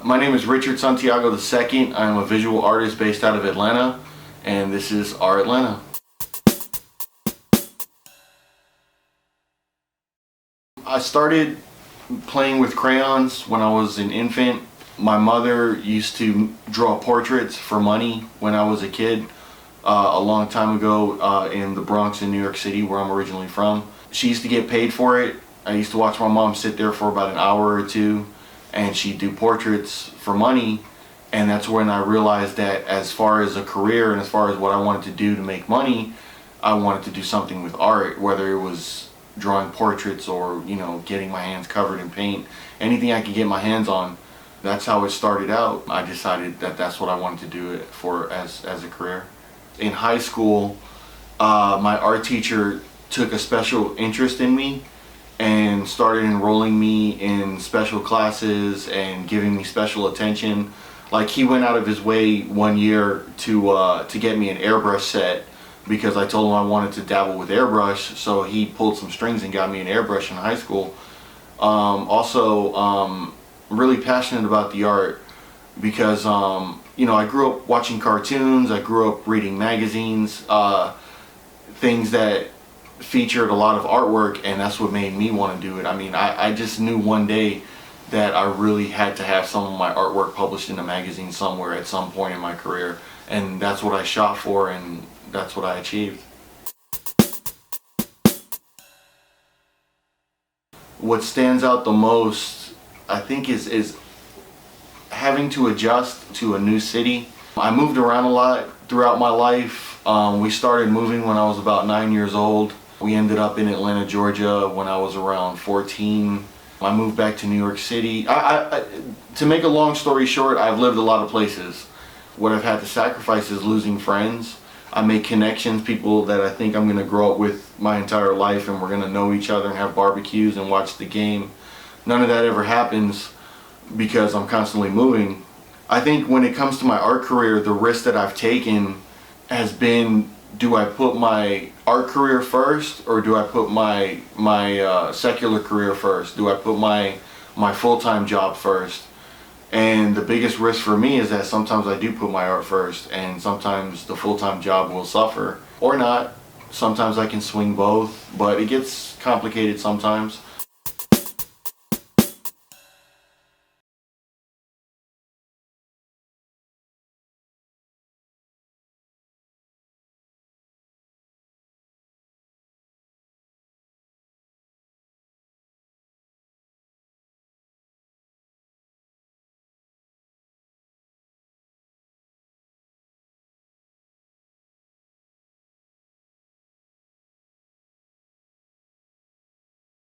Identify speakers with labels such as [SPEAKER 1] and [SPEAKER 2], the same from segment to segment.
[SPEAKER 1] My name is Richard Santiago II. I'm a visual artist based out of Atlanta, and this is Our Atlanta. I started playing with crayons when I was an infant. My mother used to draw portraits for money when I was a kid, a long time ago in the Bronx in New York City, where I'm originally from. She used to get paid for it. I used to watch my mom sit there for about an hour or two, and she'd do portraits for money. And that's when I realized that as far as a career and as far as what I wanted to do to make money, I wanted to do something with art, whether it was drawing portraits or, you know, getting my hands covered in paint, anything I could get my hands on. That's how it started out. I decided that that's what I wanted to do it for as a career. In high school, my art teacher took a special interest in me and started enrolling me in special classes and giving me special attention. Like, he went out of his way one year to get me an airbrush set because I told him I wanted to dabble with airbrush, so he pulled some strings and got me an airbrush in high school. I'm really passionate about the art because you know, I grew up watching cartoons, I grew up reading magazines, things that featured a lot of artwork, and that's what made me want to do it. I mean, I just knew one day that I really had to have some of my artwork published in a magazine somewhere at some point in my career, and that's what I shot for, and that's what I achieved. What stands out the most, I think, is having to adjust to a new city. I moved around a lot throughout my life. We started moving when I was about 9 years old. We ended up in Atlanta, Georgia when I was around 14. I moved back to New York City. To make a long story short, I've lived a lot of places. What I've had to sacrifice is losing friends. I make connections, people that I think I'm going to grow up with my entire life, and we're going to know each other and have barbecues and watch the game. None of that ever happens because I'm constantly moving. I think when it comes to my art career, the risk that I've taken has been, do I put my art career first, or do I put my secular career first? Do I put my full-time job first? And the biggest risk for me is that sometimes I do put my art first, and sometimes the full-time job will suffer, or not. Sometimes I can swing both, but it gets complicated sometimes.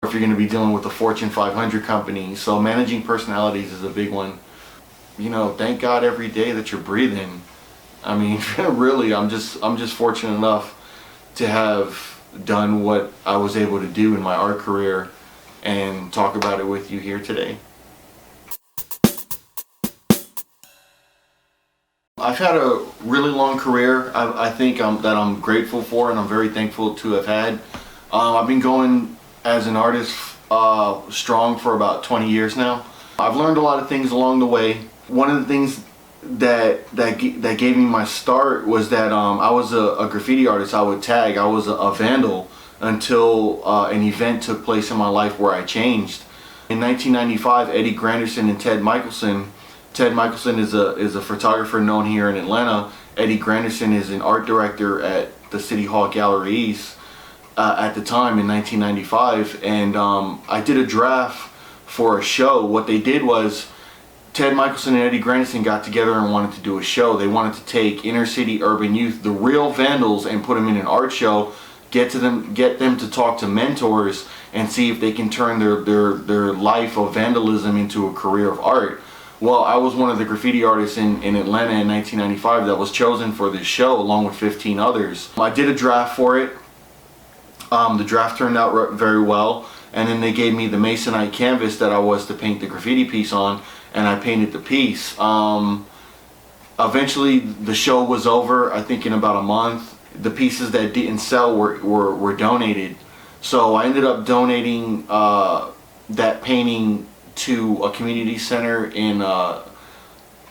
[SPEAKER 1] If you're going to be dealing with a Fortune 500 company, so managing personalities is a big one. You know, thank God every day that you're breathing. I mean, really, I'm just fortunate enough to have done what I was able to do in my art career and talk about it with you here today. I've had a really long career. I think that I'm grateful for, and I'm very thankful to have had. I've been going as an artist strong for about 20 years now. I've learned a lot of things along the way. One of the things that gave me my start was that I was a graffiti artist. I would tag. I was a vandal until an event took place in my life where I changed. In 1995, Eddie Granderson and Ted Michelson. Ted Michelson is a photographer known here in Atlanta. Eddie Granderson is an art director at the City Hall Gallery East at the time in 1995, and I did a draft for a show. What they did was Ted Michelson and Eddie Granderson got together and wanted to do a show. They wanted to take inner city urban youth, the real vandals, and put them in an art show, get them to talk to mentors and see if they can turn their life of vandalism into a career of art. Well, I was one of the graffiti artists in Atlanta in 1995 that was chosen for this show along with 15 others. I did a draft for it. The draft turned out very well, and then they gave me the Masonite canvas that I was to paint the graffiti piece on, and I painted the piece. Eventually the show was over, I think in about a month. The pieces that didn't sell were donated. So I ended up donating that painting to a community center in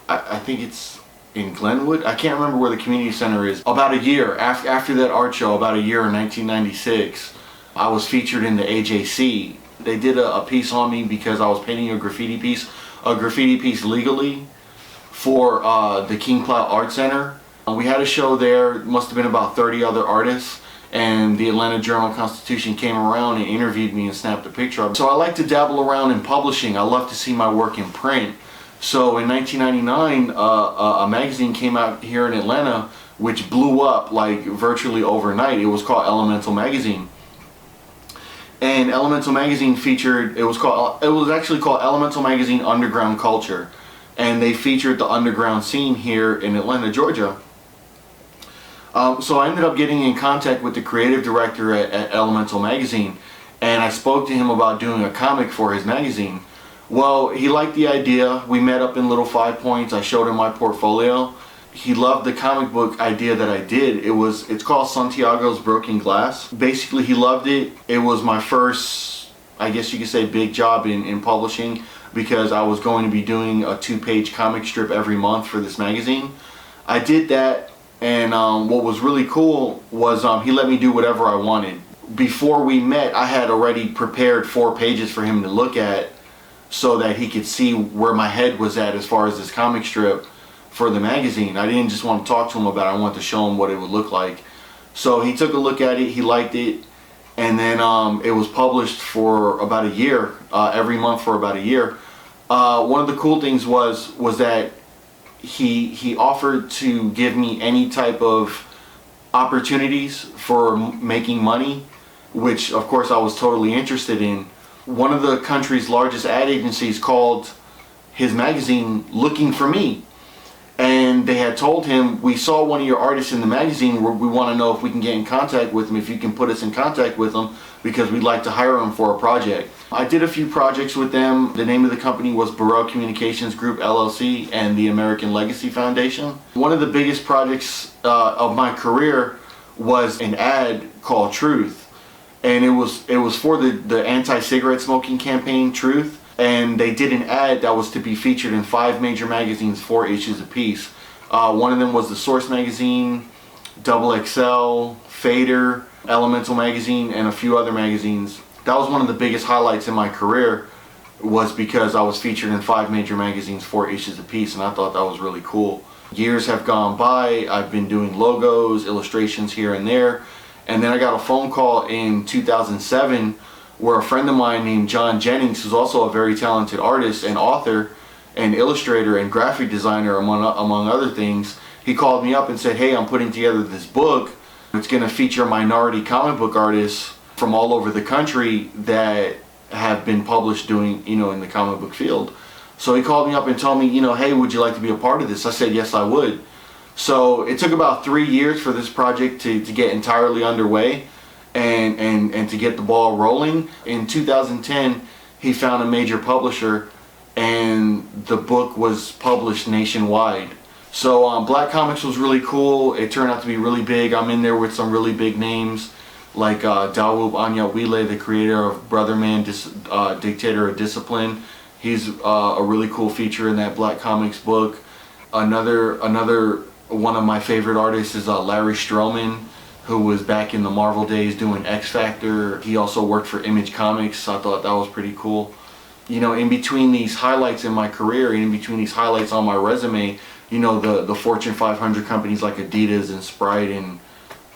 [SPEAKER 1] I think it's in Glenwood. I can't remember where the community center is. About a year after that art show, about a year in 1996, I was featured in the AJC. They did a piece on me because I was painting a graffiti piece legally for the King Clout Art Center. We had a show there. It must have been about 30 other artists, and the Atlanta Journal-Constitution came around and interviewed me and snapped a picture of it. So I like to dabble around in publishing. I love to see my work in print. So in 1999, a magazine came out here in Atlanta which blew up like virtually overnight. It was called Elemental Magazine. And Elemental Magazine featured, it was actually called Elemental Magazine Underground Culture. And they featured the underground scene here in Atlanta, Georgia. So I ended up getting in contact with the creative director at Elemental Magazine, and I spoke to him about doing a comic for his magazine. Well, he liked the idea. We met up in Little 5 Points. I showed him my portfolio. He loved the comic book idea that I did. It's called Santiago's Broken Glass. Basically, he loved it. It was my first, I guess you could say, big job in publishing, because I was going to be doing a 2-page comic strip every month for this magazine. I did that, and what was really cool was he let me do whatever I wanted. Before we met, I had already prepared 4 pages for him to look at so that he could see where my head was at as far as this comic strip for the magazine. I didn't just want to talk to him about it, I wanted to show him what it would look like. So he took a look at it, he liked it, and then it was published for about a year, every month for about a year. One of the cool things was that he offered to give me any type of opportunities for making money, which of course I was totally interested in. One of the country's largest ad agencies called his magazine looking for me, and they had told him, we saw one of your artists in the magazine, we want to know if we can get in contact with him, if you can put us in contact with him, because we'd like to hire him for a project. I did a few projects with them. The name of the company was Burrell Communications Group LLC and the American Legacy Foundation. One of the biggest projects of my career was an ad called Truth, and it was for the anti-cigarette smoking campaign Truth, and they did an ad that was to be featured in 5 major magazines, 4 issues apiece. One of them was the Source magazine, Double XL, Fader, Elemental Magazine, and a few other magazines. That was one of the biggest highlights in my career, was because I was featured in 5 major magazines, 4 issues apiece, and I thought that was really cool. Years have gone by, I've been doing logos, illustrations here and there, and then I got a phone call in 2007 where a friend of mine named John Jennings, who's also a very talented artist and author and illustrator and graphic designer, among other things, he called me up and said, hey, I'm putting together this book. It's going to feature minority comic book artists from all over the country that have been published doing, in the comic book field. So he called me up and told me, hey, would you like to be a part of this? I said, yes, I would. So it took about 3 years for this project to get entirely underway and to get the ball rolling. In 2010, he found a major publisher, and the book was published nationwide. So Black Comics was really cool. It turned out to be really big. I'm in there with some really big names like Dawood Anyawile, the creator of Brother Man, Dictator of Discipline. He's a really cool feature in that Black Comics book. Another one of my favorite artists is Larry Stroman, who was back in the Marvel days doing X Factor. He also worked for Image Comics, so I thought that was pretty cool. In between these highlights in my career, and in between these highlights on my resume, the Fortune 500 companies like Adidas and Sprite and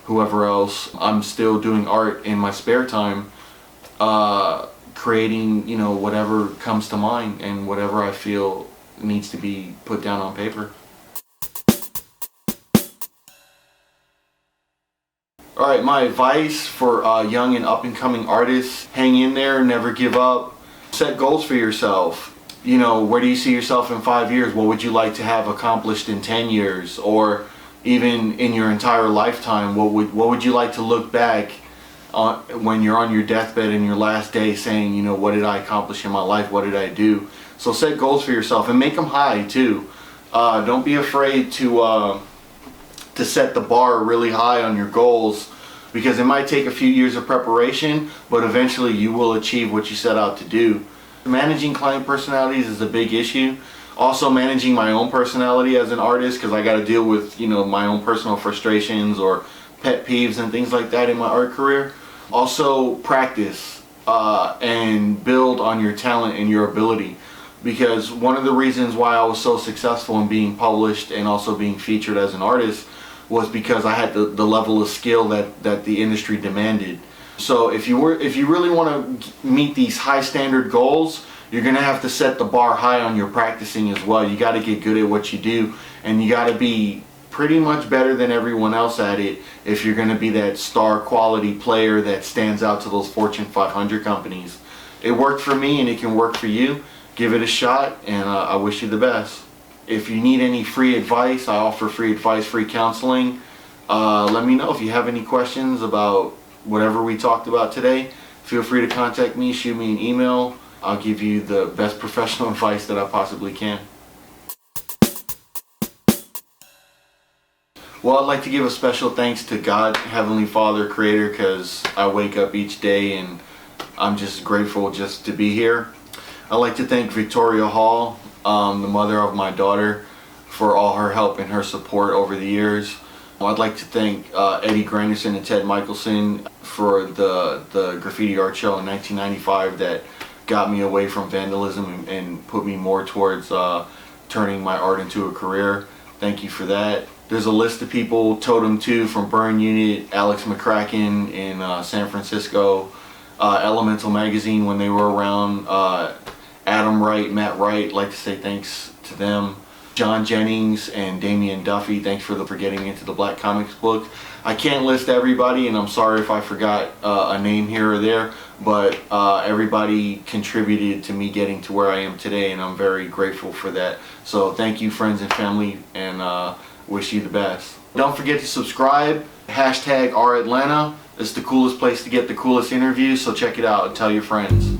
[SPEAKER 1] whoever else, I'm still doing art in my spare time, creating, whatever comes to mind and whatever I feel needs to be put down on paper. Alright, my advice for young and up-and-coming artists: hang in there, never give up, set goals for yourself. Where do you see yourself in 5 years? What would you like to have accomplished in 10 years? Or even in your entire lifetime, what would you like to look back on when you're on your deathbed in your last day saying, what did I accomplish in my life? What did I do? So set goals for yourself and make them high too. Don't be afraid to set the bar really high on your goals, because it might take a few years of preparation, but eventually you will achieve what you set out to do. Managing client personalities is a big issue. Also managing my own personality as an artist, because I got to deal with, my own personal frustrations or pet peeves and things like that in my art career. Also practice and build on your talent and your ability, because one of the reasons why I was so successful in being published and also being featured as an artist was because I had the level of skill that the industry demanded. So if you really want to meet these high standard goals, you're gonna have to set the bar high on your practicing as well. You got to get good at what you do, and you got to be pretty much better than everyone else at it if you're gonna be that star quality player that stands out to those Fortune 500 companies. It worked for me and it can work for you. Give it a shot, and I wish you the best. If you need any free advice, I offer free advice, free counseling. Let me know if you have any questions about whatever we talked about today. Feel free to contact me, shoot me an email. I'll give you the best professional advice that I possibly can. Well, I'd like to give a special thanks to God, Heavenly Father, Creator, because I wake up each day and I'm just grateful just to be here. I'd like to thank Victoria Hall, the mother of my daughter, for all her help and her support over the years. I'd like to thank Eddie Granderson and Ted Michelson for the graffiti art show in 1995 that got me away from vandalism and put me more towards turning my art into a career. Thank you for that. There's a list of people: Totem 2 from Burn Unit, Alex McCracken in San Francisco, Elemental Magazine when they were around, Adam Wright, Matt Wright, like to say thanks to them. John Jennings and Damian Duffy, thanks for getting into the Black Comics book. I can't list everybody, and I'm sorry if I forgot a name here or there, but everybody contributed to me getting to where I am today, and I'm very grateful for that. So thank you, friends and family, and wish you the best. Don't forget to subscribe. #RAtlanta. It's the coolest place to get the coolest interviews, so check it out and tell your friends.